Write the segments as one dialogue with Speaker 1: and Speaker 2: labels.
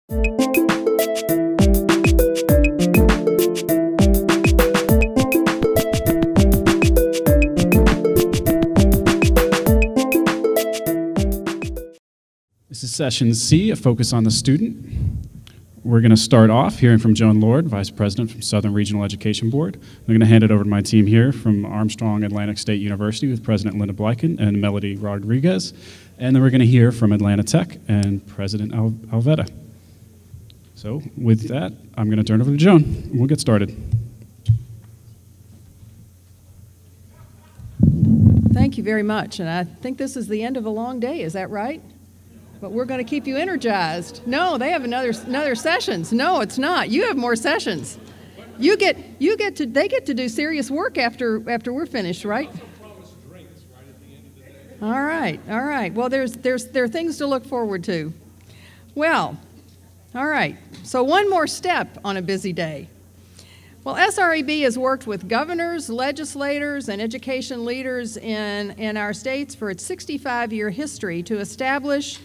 Speaker 1: This is session C, a focus on the student. We're going to start off hearing from Joan Lord, Vice President from Southern Regional Education Board. I'm going to hand it over to my team here from Armstrong Atlantic State University with President Linda Blyken and Melody Rodriguez. And then we're going to hear from Atlanta Tech and President Alveda. So with that, I'm going to turn it over to Joan, and we'll get started.
Speaker 2: Thank you very much. And I think this is the end of a long day, is that right? But we're going to keep you energized. No, they have another sessions. No, it's not. You have more sessions. They get to do serious work after we're finished, right? All right. Well, there are things to look forward to. Well, all right. So one more step on a busy day. Well, SREB has worked with governors, legislators, and education leaders in our states for its 65-year history to establish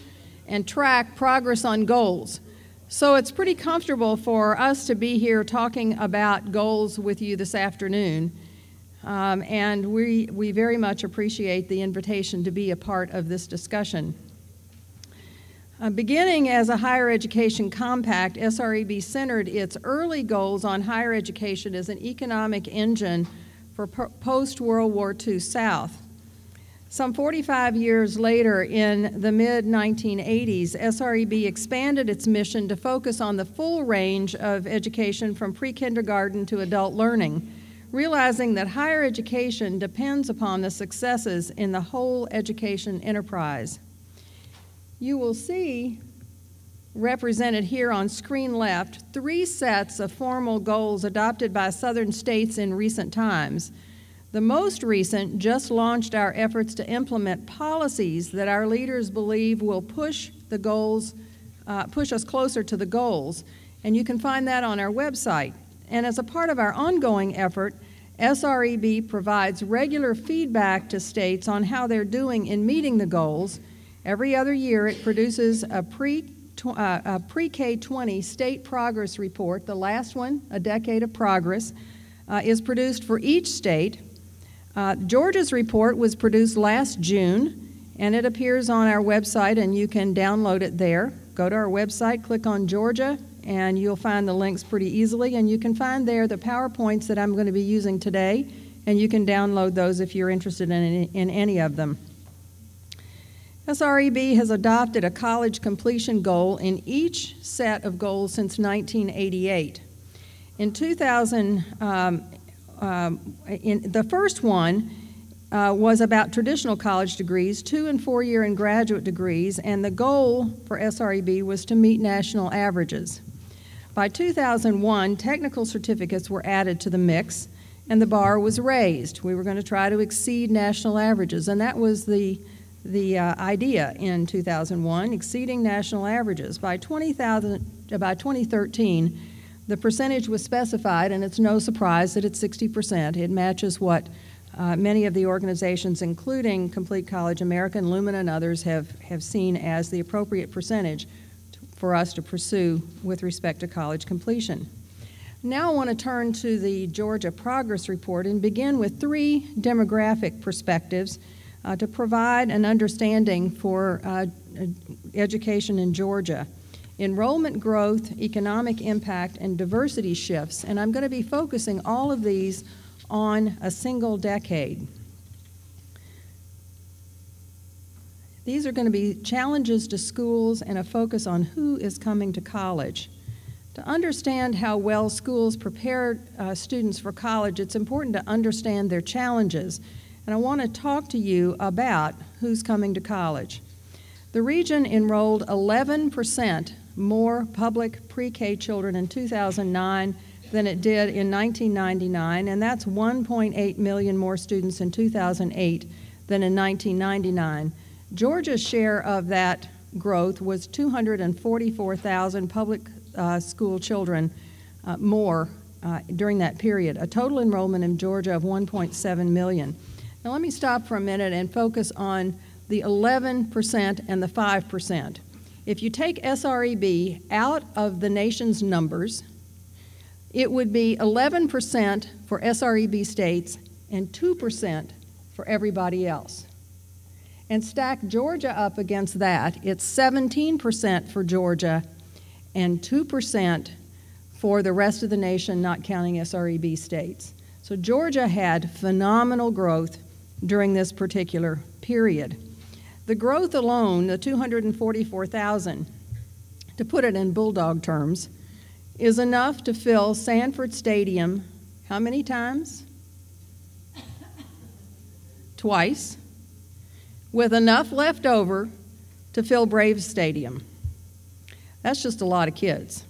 Speaker 2: and track progress on goals. So it's pretty comfortable for us to be here talking about goals with you this afternoon. And we very much appreciate the invitation to be a part of this discussion. Beginning as a higher education compact, SREB centered its early goals on higher education as an economic engine for post-World War II South. Some 45 years later, in the mid-1980s, SREB expanded its mission to focus on the full range of education from pre-kindergarten to adult learning, realizing that higher education depends upon the successes in the whole education enterprise. You will see represented here on screen left 3 sets of formal goals adopted by southern states in recent times. The most recent just launched our efforts to implement policies that our leaders believe will push us closer to the goals, and you can find that on our website. And as a part of our ongoing effort, SREB provides regular feedback to states on how they're doing in meeting the goals. Every other year, it produces a pre-K-20 state progress report. The last one, A Decade of Progress, is produced for each state. Georgia's report was produced last June, and it appears on our website, and you can download it there. Go to our website, click on Georgia, and you'll find the links pretty easily, and you can find there the PowerPoints that I'm going to be using today, and you can download those if you're interested in any of them. SREB has adopted a college completion goal in each set of goals since 1988. In 2000, the first one was about traditional college degrees, 2- and 4-year and graduate degrees, and the goal for SREB was to meet national averages. By 2001, technical certificates were added to the mix, and the bar was raised. We were going to try to exceed national averages, and that was the idea in 2001, exceeding national averages. By 2013, the percentage was specified, and it's no surprise that it's 60%. It matches what many of the organizations, including Complete College America and Lumina and others, have seen as the appropriate percentage for us to pursue with respect to college completion. Now I want to turn to the Georgia Progress Report and begin with 3 demographic perspectives to provide an understanding for education in Georgia. Enrollment growth, economic impact, and diversity shifts. And I'm going to be focusing all of these on a single decade. These are going to be challenges to schools and a focus on who is coming to college. To understand how well schools prepare students for college, it's important to understand their challenges. And I want to talk to you about who's coming to college. The region enrolled 11% more public pre-K children in 2009 than it did in 1999, and that's 1.8 million more students in 2008 than in 1999. Georgia's share of that growth was 244,000 public school children more during that period, a total enrollment in Georgia of 1.7 million. Now let me stop for a minute and focus on the 11% and the 5%. If you take SREB out of the nation's numbers, it would be 11% for SREB states and 2% for everybody else. And stack Georgia up against that, it's 17% for Georgia and 2% for the rest of the nation, not counting SREB states. So Georgia had phenomenal growth during this particular period. The growth alone, the 244,000, to put it in bulldog terms, is enough to fill Sanford Stadium how many times? Twice, with enough left over to fill Braves Stadium. That's just a lot of kids.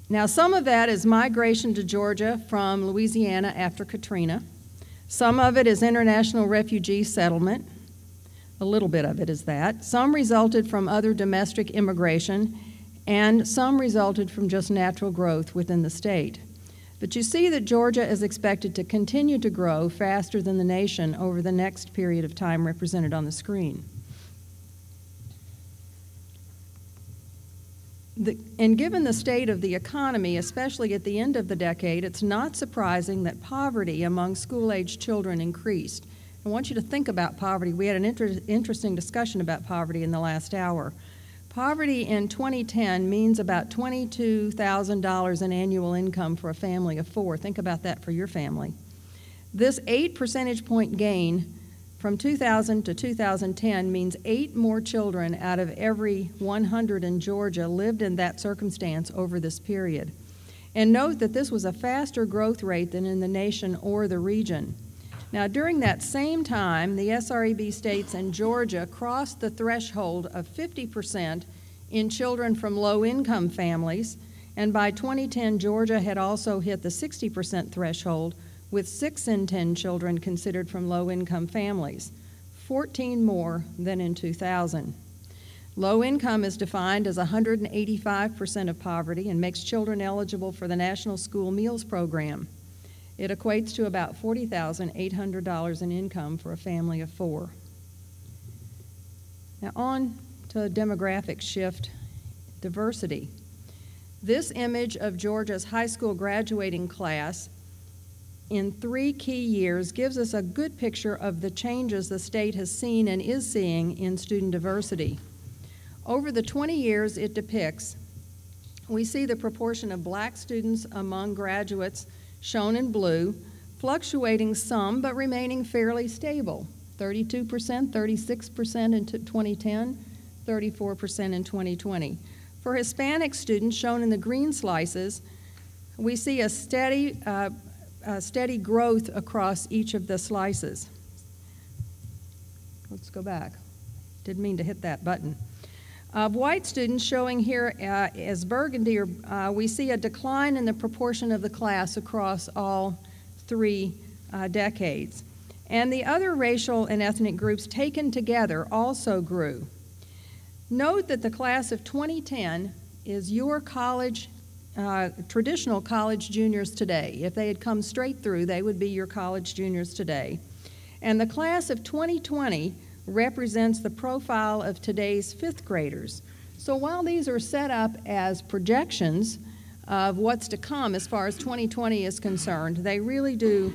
Speaker 2: Now, some of that is migration to Georgia from Louisiana after Katrina. Some of it is international refugee settlement. A little bit of it is that. Some resulted from other domestic immigration, and some resulted from just natural growth within the state. But you see that Georgia is expected to continue to grow faster than the nation over the next period of time represented on the screen. And given the state of the economy, especially at the end of the decade, it's not surprising that poverty among school-aged children increased. I want you to think about poverty. We had an interesting discussion about poverty in the last hour. Poverty in 2010 means about $22,000 in annual income for a family of 4. Think about that for your family. This 8 percentage point gain from 2000 to 2010 means 8 more children out of every 100 in Georgia lived in that circumstance over this period. And note that this was a faster growth rate than in the nation or the region. Now, during that same time, the SREB states and Georgia crossed the threshold of 50% in children from low-income families, and by 2010, Georgia had also hit the 60% threshold, with 6 in 10 children considered from low-income families, 14 more than in 2000. Low income is defined as 185% of poverty and makes children eligible for the National School Meals Program. It equates to about $40,800 in income for a family of 4. Now on to demographic shift, diversity. This image of Georgia's high school graduating class in 3 key years gives us a good picture of the changes the state has seen and is seeing in student diversity. Over the 20 years it depicts, we see the proportion of black students among graduates shown in blue, fluctuating some but remaining fairly stable, 32%, 36% in 2010, 34% in 2020. For Hispanic students shown in the green slices, we see a steady growth across each of the slices. Let's go back. Didn't mean to hit that button. Of white students showing here as burgundy, we see a decline in the proportion of the class across all 3 decades. And the other racial and ethnic groups taken together also grew. Note that the class of 2010 is your college, traditional college juniors today. If they had come straight through, they would be your college juniors today. And the class of 2020 represents the profile of today's 5th graders. So while these are set up as projections of what's to come as far as 2020 is concerned, they really do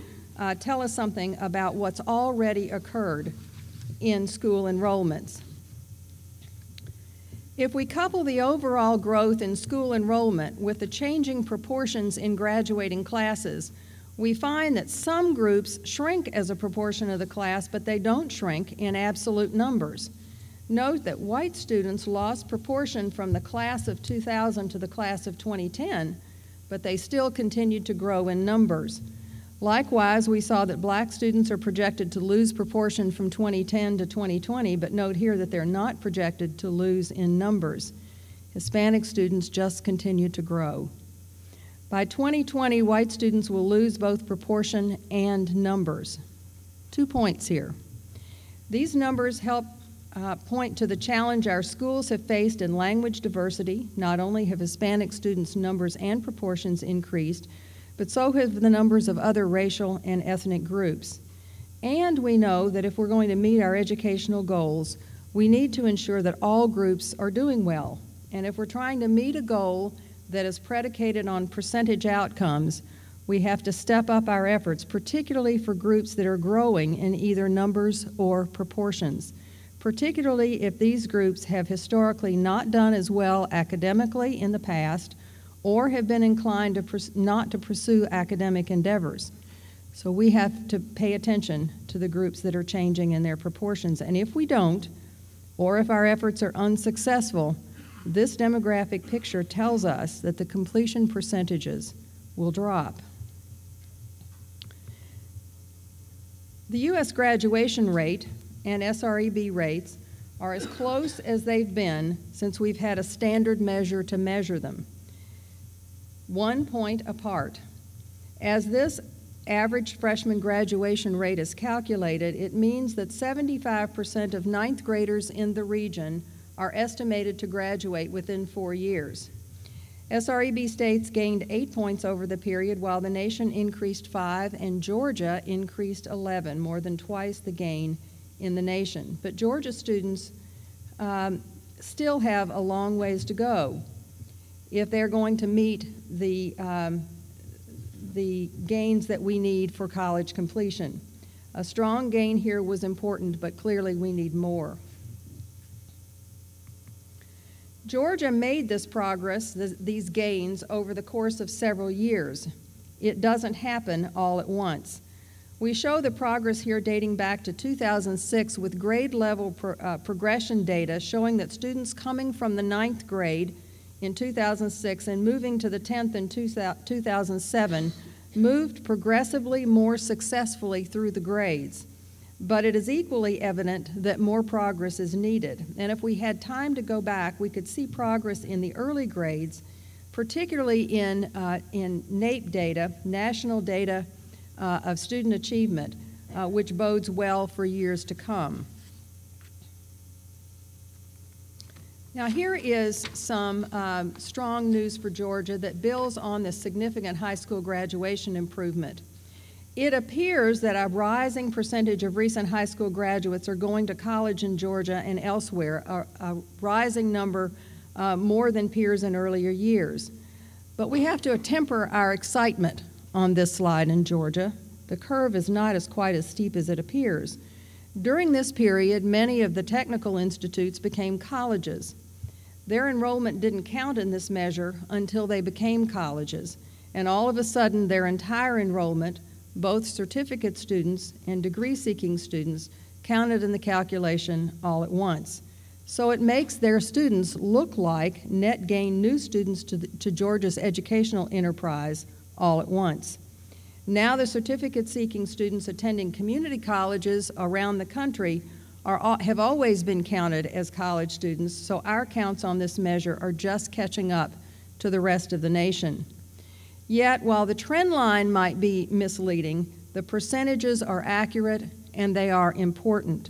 Speaker 2: tell us something about what's already occurred in school enrollments. If we couple the overall growth in school enrollment with the changing proportions in graduating classes, we find that some groups shrink as a proportion of the class, but they don't shrink in absolute numbers. Note that white students lost proportion from the class of 2000 to the class of 2010, but they still continued to grow in numbers. Likewise, we saw that black students are projected to lose proportion from 2010 to 2020, but note here that they're not projected to lose in numbers. Hispanic students just continue to grow. By 2020, white students will lose both proportion and numbers. 2 points here. These numbers help point to the challenge our schools have faced in language diversity. Not only have Hispanic students' numbers and proportions increased, but so have the numbers of other racial and ethnic groups. And we know that if we're going to meet our educational goals, We need to ensure that all groups are doing well. And if we're trying to meet a goal that is predicated on percentage outcomes, we have to step up our efforts, particularly for groups that are growing in either numbers or proportions, particularly if these groups have historically not done as well academically in the past or have been inclined to not to pursue academic endeavors. So we have to pay attention to the groups that are changing in their proportions. And if we don't, or if our efforts are unsuccessful, this demographic picture tells us that the completion percentages will drop. The U.S. graduation rate and SREB rates are as close as they've been since we've had a standard measure to measure them, 1 point apart. As this average freshman graduation rate is calculated, it means that 75% of ninth graders in the region are estimated to graduate within 4 years. SREB states gained 8 points over the period, while the nation increased 5, and Georgia increased 11, more than twice the gain in the nation. But Georgia students still have a long ways to go if they're going to meet the gains that we need for college completion. A strong gain here was important, but clearly we need more. Georgia made this progress, these gains, over the course of several years. It doesn't happen all at once. We show the progress here dating back to 2006 with grade level progression data showing that students coming from the 9th grade in 2006 and moving to the 10th in 2007 moved progressively more successfully through the grades. But it is equally evident that more progress is needed. And if we had time to go back, we could see progress in the early grades, particularly in NAEP data, National Data of Student Achievement, which bodes well for years to come. Now here is some strong news for Georgia that builds on this significant high school graduation improvement. It appears that a rising percentage of recent high school graduates are going to college in Georgia and elsewhere, a rising number more than peers in earlier years. But we have to temper our excitement on this slide in Georgia. The curve is not quite as steep as it appears. During this period, many of the technical institutes became colleges. Their enrollment didn't count in this measure until they became colleges, and all of a sudden their entire enrollment, both certificate students and degree-seeking students, counted in the calculation all at once. So it makes their students look like net gain new students to Georgia's educational enterprise all at once. Now the certificate-seeking students attending community colleges around the country have always been counted as college students, so our counts on this measure are just catching up to the rest of the nation. Yet, while the trend line might be misleading, the percentages are accurate and they are important.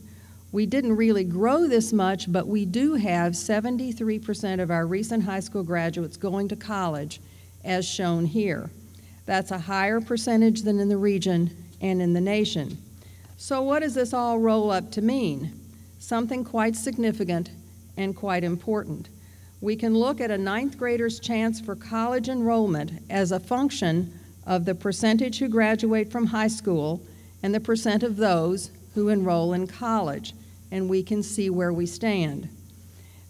Speaker 2: We didn't really grow this much, but we do have 73% of our recent high school graduates going to college, as shown here. That's a higher percentage than in the region and in the nation. So what does this all roll up to mean? Something quite significant and quite important. We can look at a 9th grader's chance for college enrollment as a function of the percentage who graduate from high school and the percent of those who enroll in college, and we can see where we stand.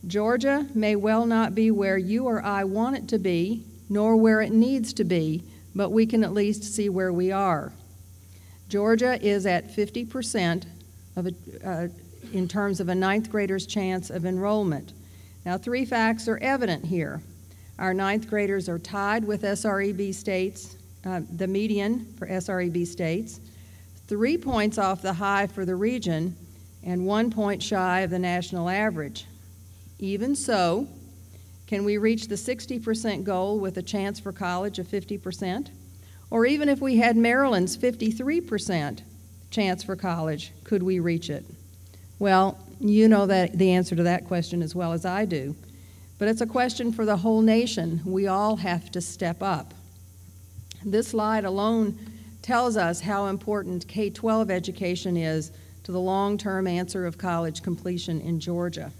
Speaker 2: Georgia may well not be where you or I want it to be, nor where it needs to be, but we can at least see where we are. Georgia is at 50% in terms of a 9th grader's chance of enrollment. Now, 3 facts are evident here. Our 9th graders are tied with SREB states, the median for SREB states, 3 points off the high for the region, and 1 point shy of the national average. Even so, can we reach the 60% goal with a chance for college of 50%? Or even if we had Maryland's 53% chance for college, could we reach it? Well, you know the answer to that question as well as I do. But it's a question for the whole nation. We all have to step up. This slide alone tells us how important K-12 education is to the long-term answer of college completion in Georgia.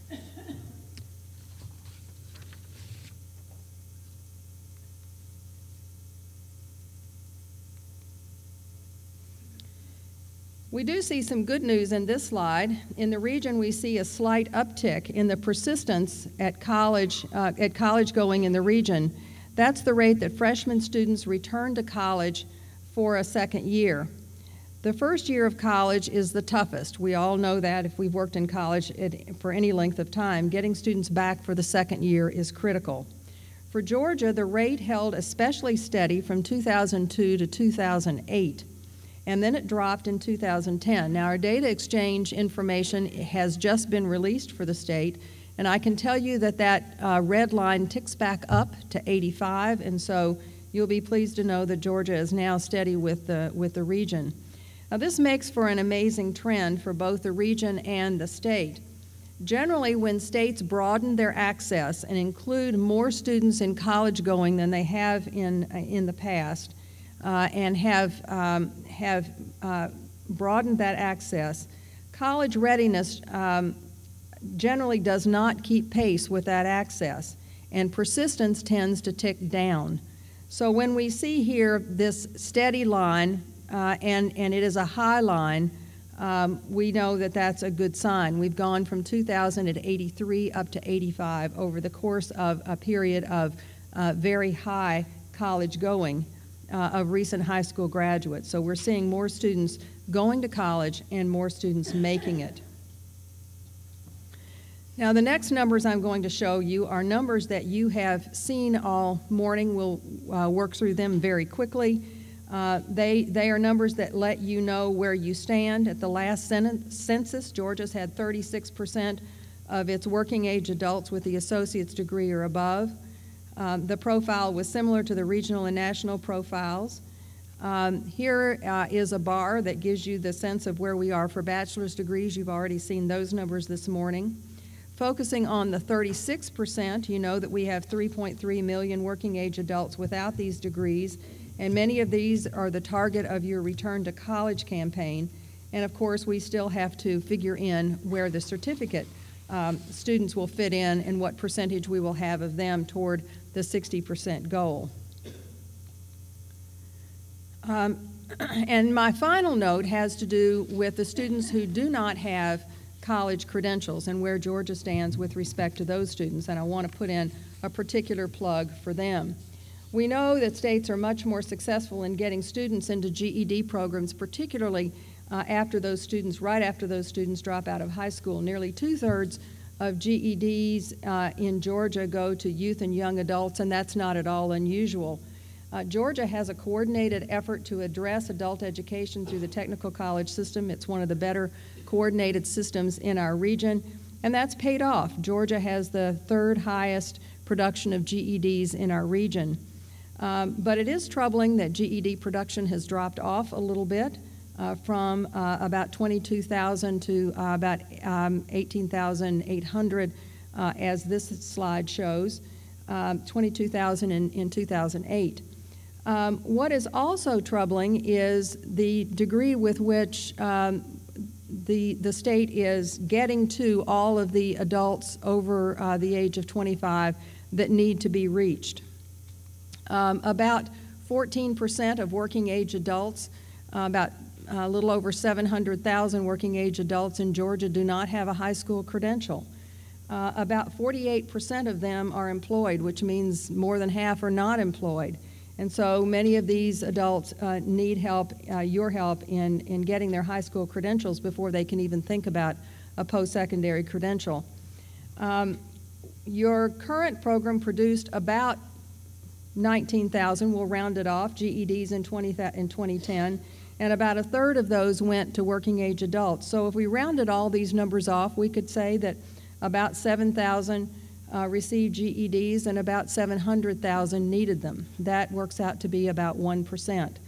Speaker 2: We do see some good news in this slide. In the region, we see a slight uptick in the persistence at college going in the region. That's the rate that freshman students return to college for a second year. The first year of college is the toughest. We all know that if we've worked in college for any length of time. Getting students back for the second year is critical. For Georgia, the rate held especially steady from 2002 to 2008. And then it dropped in 2010. Now, our data exchange information has just been released for the state, and I can tell you that that red line ticks back up to 85, and so you'll be pleased to know that Georgia is now steady with the region. Now, this makes for an amazing trend for both the region and the state. Generally, when states broaden their access and include more students in college going than they have in the past, and have broadened that access, college readiness generally does not keep pace with that access, and persistence tends to tick down. So when we see here this steady line, and it is a high line, we know that that's a good sign. We've gone from 2,000 at 83 up to 85 over the course of a period of very high college going of recent high school graduates. So we're seeing more students going to college and more students making it. Now, the next numbers I'm going to show you are numbers that you have seen all morning. We'll work through them very quickly. They are numbers that let you know where you stand. At the last census, Georgia's had 36% of its working age adults with the associate's degree or above. The profile was similar to the regional and national profiles. Here is a bar that gives you the sense of where we are for bachelor's degrees. You've already seen those numbers this morning. Focusing on the 36%, you know that we have 3.3 million working age adults without these degrees, and many of these are the target of your return to college campaign. And of course, we still have to figure in where the certificate students will fit in and what percentage we will have of them toward the 60% goal. And my final note has to do with the students who do not have college credentials and where Georgia stands with respect to those students, and I want to put in a particular plug for them. We know that states are much more successful in getting students into GED programs, particularly right after those students drop out of high school. Nearly 2/3 of GEDs in Georgia go to youth and young adults, and that's not at all unusual. Georgia has a coordinated effort to address adult education through the technical college system. It's one of the better coordinated systems in our region, and that's paid off. Georgia has the third highest production of GEDs in our region. But it is troubling that GED production has dropped off a little bit from about 22,000 to about 18,800 as this slide shows, 22,000 in 2008. What is also troubling is the degree with which the state is getting to all of the adults over the age of 25 that need to be reached. About 14% of working age adults, about a little over 700,000 working age adults in Georgia do not have a high school credential. About 48% of them are employed, which means more than half are not employed. And so many of these adults need help, your help, in getting their high school credentials before they can even think about a post-secondary credential. Your current program produced about 19,000, we'll round it off, GEDs in 2010, and about 1/3 of those went to working age adults. So if we rounded all these numbers off, we could say that about 7,000 received GEDs and about 700,000 needed them. That works out to be about 1%.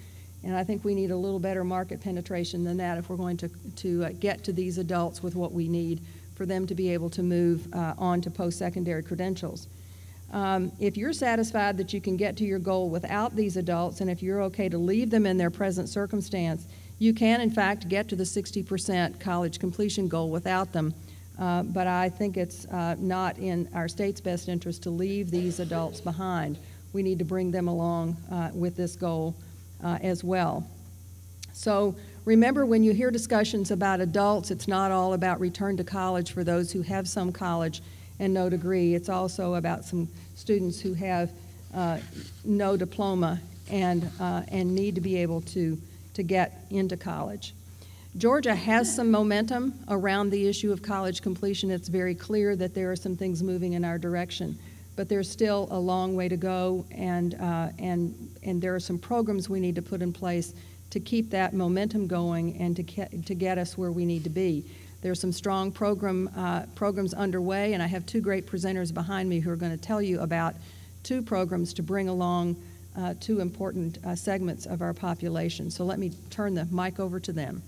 Speaker 2: And I think we need a little better market penetration than that if we're going to get to these adults with what we need for them to be able to move on to post-secondary credentials. If you're satisfied that you can get to your goal without these adults, and if you're okay to leave them in their present circumstance, You can, in fact, get to the 60% college completion goal without them, but I think it's not in our state's best interest to leave these adults behind. We need to bring them along with this goal as well. So remember, when you hear discussions about adults, it's not all about return to college for those who have some college and no degree. It's also about some students who have no diploma and need to be able to get into college. Georgia has some momentum around the issue of college completion. It's very clear that there are some things moving in our direction, but there's still a long way to go, and there are some programs we need to put in place to keep that momentum going and to get us where we need to be. There's some strong programs underway, and I have two great presenters behind me who are going to tell you about two programs to bring along two important segments of our population. So let me turn the mic over to them.